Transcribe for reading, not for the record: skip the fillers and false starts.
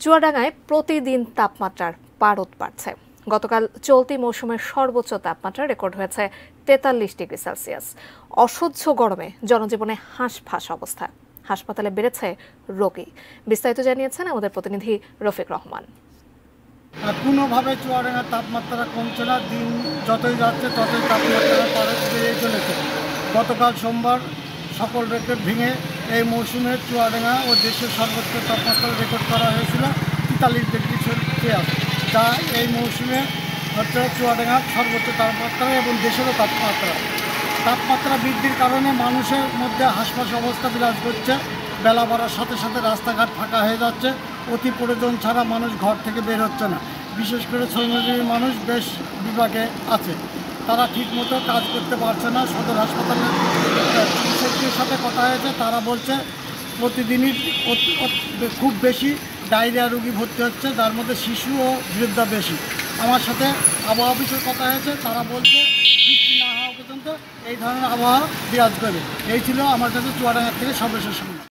চুয়াডাঙ্গায় প্রতিদিন তাপমাত্রার পারদ বাড়ছে। গতকাল চলতি মৌসুমের সর্বোচ্চ তাপমাত্রা রেকর্ড হয়েছে ৪৩ ডিগ্রি সেলসিয়াস। অসহ্য গরমে জনজীবনে হাঁসফাঁস অবস্থা। হাসপাতালে বেড়েছে রোগী। বিস্তারিত জানিয়েছেন আমাদের প্রতিনিধি রফিক রহমান। কোনোভাবে চুয়াডাঙ্গার তাপমাত্রা কমছে না, দিন যতই যাচ্ছে ততই তাপমাত্রা পারদ বেড়ে চলেছে। গতকাল সোমবার সকল রেকর্ড ভেঙে এই মৌসুমে চুয়াডাঙ্গা ও দেশের সর্বোচ্চ তাপমাত্রা রেকর্ড করা হয়েছিল ৪৩ ডিগ্রি সেলসিয়াস, যা এই মৌসুমে হচ্ছে চুয়াডাঙ্গার সর্বোচ্চ তাপমাত্রা এবং দেশেরও তাপমাত্রা বৃদ্ধির কারণে মানুষের মধ্যে হাসপাস অবস্থা বিরাজ করছে। বেলা বাড়ার সাথে সাথে রাস্তাঘাট ফাঁকা হয়ে যাচ্ছে। অতি প্রয়োজন ছাড়া মানুষ ঘর থেকে বের হচ্ছে না। বিশেষ করে শ্রমজীবী মানুষ বেশ বিভাগে আছে, তারা ঠিকমতো কাজ করতে পারছে না। সদর হাসপাতালের চিকিৎসকদের সাথে কথা হয়েছে, তারা বলছে প্রতিদিনই খুব বেশি ডায়রিয়া রোগী ভর্তি হচ্ছে, যার মধ্যে শিশু ও বৃদ্ধা বেশি। আমার সাথে আবহাওয়া অফিসের কথা হয়েছে, তারা বলছে বৃষ্টি না হওয়া পর্যন্ত এই ধরনের আবহাওয়া বিরাজ করবে। এই ছিল আমার কাছে চুয়াডাঙ্গা থেকে সর্বশেষ সংবাদ।